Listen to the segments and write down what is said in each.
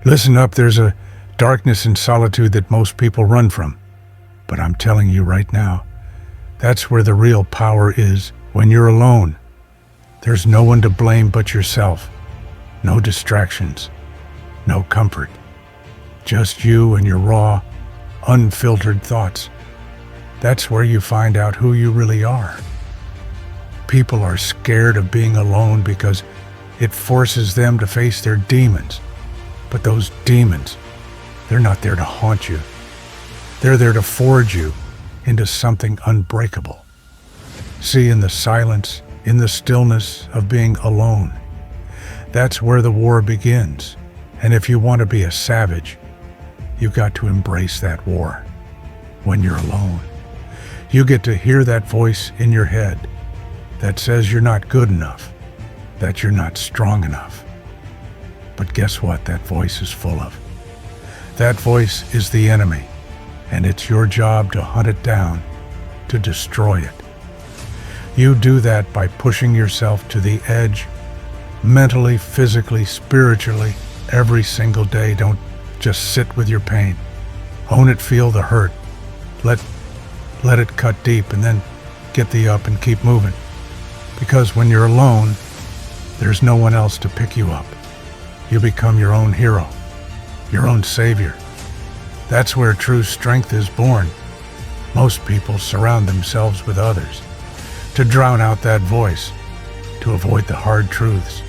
Listen up, there's a darkness and solitude that most people run from. But I'm telling you right now, that's where the real power is when you're alone. There's no one to blame but yourself. No distractions, no comfort. Just you and your raw, unfiltered thoughts. That's where you find out who you really are. People are scared of being alone because it forces them to face their demons. But those demons, they're not there to haunt you. They're there to forge you into something unbreakable. See, in the silence, in the stillness of being alone, that's where the war begins. And if you want to be a savage, you've got to embrace that war. When you're alone, you get to hear that voice in your head that says you're not good enough, that you're not strong enough. But guess what that voice is full of? That voice is the enemy, and it's your job to hunt it down, to destroy it. You do that by pushing yourself to the edge, mentally, physically, spiritually, every single day. Don't just sit with your pain. Own it, feel the hurt. Let it cut deep, and then get the up and keep moving. Because when you're alone, there's no one else to pick you up. You become your own hero, your own savior. That's where true strength is born. Most people surround themselves with others to drown out that voice, to avoid the hard truths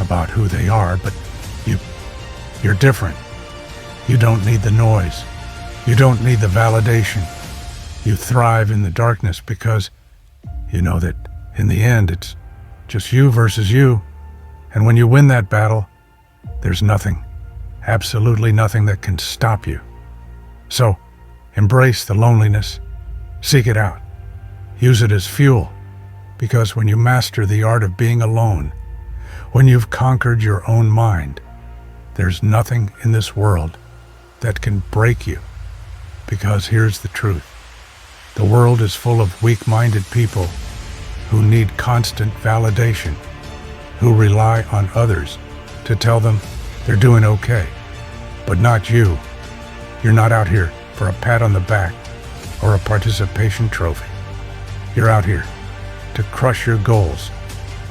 about who they are, but you're different. You don't need the noise. You don't need the validation. You thrive in the darkness because you know that in the end it's just you versus you. And when you win that battle, there's nothing, absolutely nothing that can stop you. So, embrace the loneliness, seek it out, use it as fuel, because when you master the art of being alone, when you've conquered your own mind, there's nothing in this world that can break you. Because here's the truth. The world is full of weak-minded people who need constant validation, who rely on others to tell them they're doing okay, but not you. You're not out here for a pat on the back or a participation trophy. You're out here to crush your goals,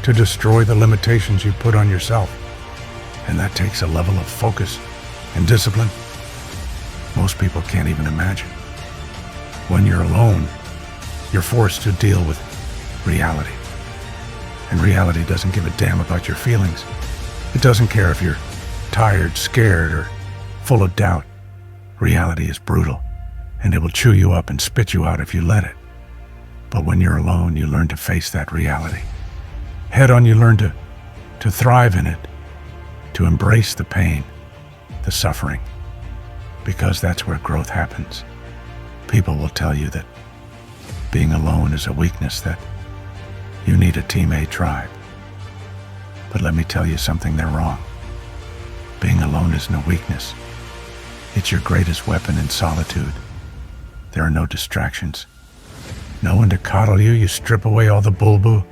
to destroy the limitations you put on yourself. And that takes a level of focus and discipline most people can't even imagine. When you're alone, you're forced to deal with reality. And reality doesn't give a damn about your feelings. It doesn't care if you're tired, scared, or full of doubt. Reality is brutal, and it will chew you up and spit you out if you let it. But when you're alone, you learn to face that reality. Head on, you learn to thrive in it, to embrace the pain, the suffering, because that's where growth happens. People will tell you that being alone is a weakness, that you need a Team A tribe. But let me tell you something, they're wrong. Being alone isn't a weakness. It's your greatest weapon in solitude. There are no distractions. No one to coddle you. You strip away all the bulbul.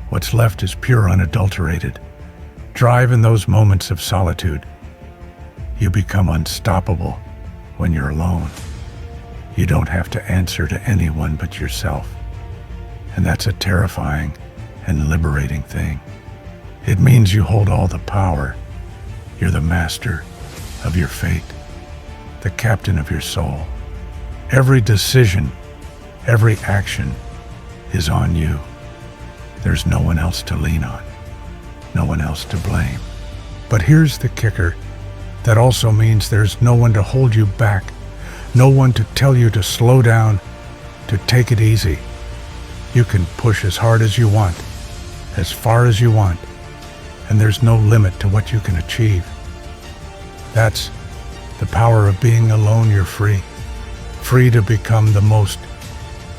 What's left is pure, unadulterated drive. In those moments of solitude, you become unstoppable. When you're alone, you don't have to answer to anyone but yourself. And that's a terrifying and liberating thing. It means you hold all the power. You're the master of your fate, the captain of your soul. Every decision, every action is on you. There's no one else to lean on, no one else to blame. But here's the kicker. That also means there's no one to hold you back, no one to tell you to slow down, to take it easy. You can push as hard as you want, as far as you want, and there's no limit to what you can achieve. That's the power of being alone. You're free to become the most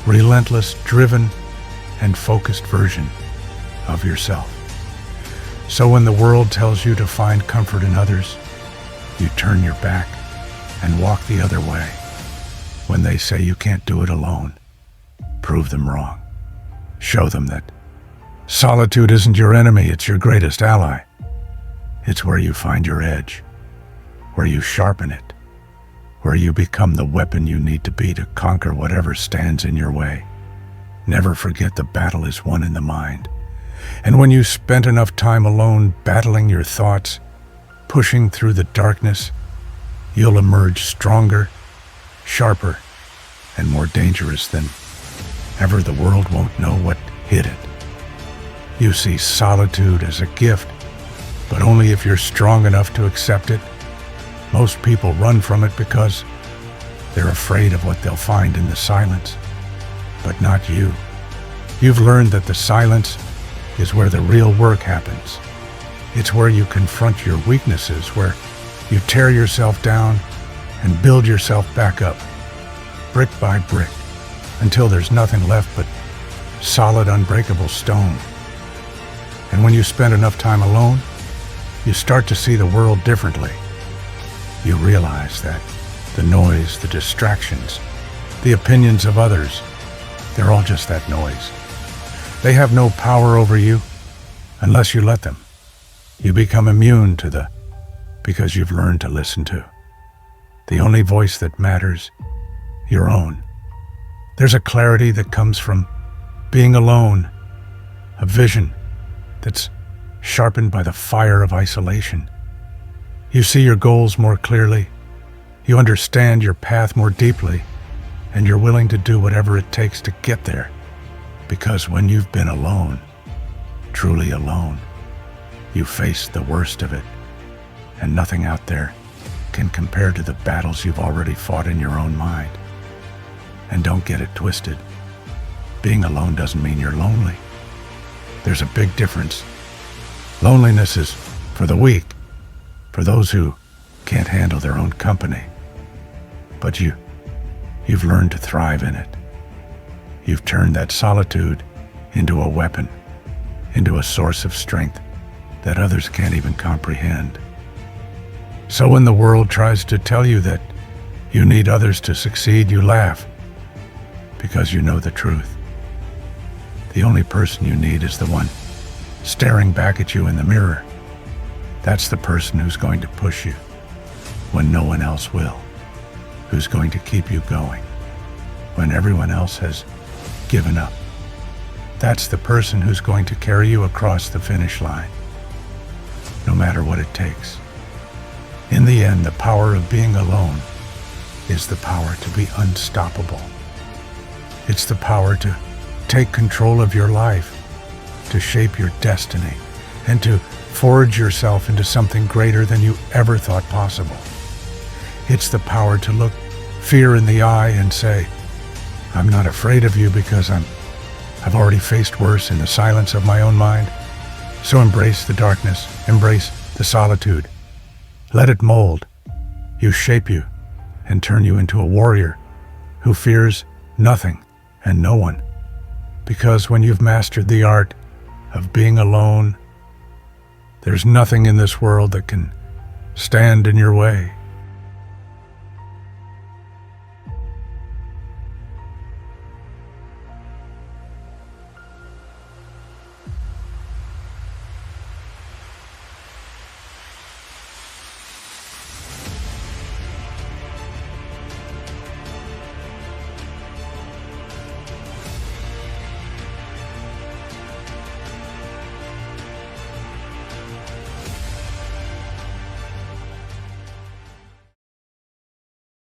relentless, driven, and focused version of yourself. So when the world tells you to find comfort in others, you turn your back and walk the other way. When they say you can't do it alone, prove them wrong. Show them that solitude isn't your enemy, it's your greatest ally. It's where you find your edge, where you sharpen it, where you become the weapon you need to be to conquer whatever stands in your way. Never forget the battle is won in the mind. And when you spent enough time alone battling your thoughts, pushing through the darkness, you'll emerge stronger, sharper, and more dangerous than ever. The world won't know what hit it. You see solitude as a gift, but only if you're strong enough to accept it. Most people run from it because they're afraid of what they'll find in the silence. But not you. You've learned that the silence is where the real work happens. It's where you confront your weaknesses, where you tear yourself down and build yourself back up, brick by brick, until there's nothing left but solid, unbreakable stone. And when you spend enough time alone, you start to see the world differently. You realize that the noise, the distractions, the opinions of others, they're all just that noise. They have no power over you unless you let them. You become immune to because you've learned to listen to the only voice that matters, your own. There's a clarity that comes from being alone, a vision that's sharpened by the fire of isolation. You see your goals more clearly, you understand your path more deeply, and you're willing to do whatever it takes to get there. Because when you've been alone, truly alone, you face the worst of it, and nothing out there can compare to the battles you've already fought in your own mind. And don't get it twisted. Being alone doesn't mean you're lonely. There's a big difference. Loneliness is for the weak, for those who can't handle their own company. But you've learned to thrive in it. You've turned that solitude into a weapon, into a source of strength that others can't even comprehend. So when the world tries to tell you that you need others to succeed, you laugh, because you know the truth. The only person you need is the one staring back at you in the mirror. That's the person who's going to push you when no one else will, who's going to keep you going when everyone else has given up. That's the person who's going to carry you across the finish line, no matter what it takes. In the end, the power of being alone is the power to be unstoppable. It's the power to take control of your life, to shape your destiny, and to forge yourself into something greater than you ever thought possible. It's the power to look fear in the eye and say, I'm not afraid of you because I've already faced worse in the silence of my own mind. So embrace the darkness, embrace the solitude. Let it mold you, shape you, and turn you into a warrior who fears nothing and no one. Because when you've mastered the art of being alone, there's nothing in this world that can stand in your way.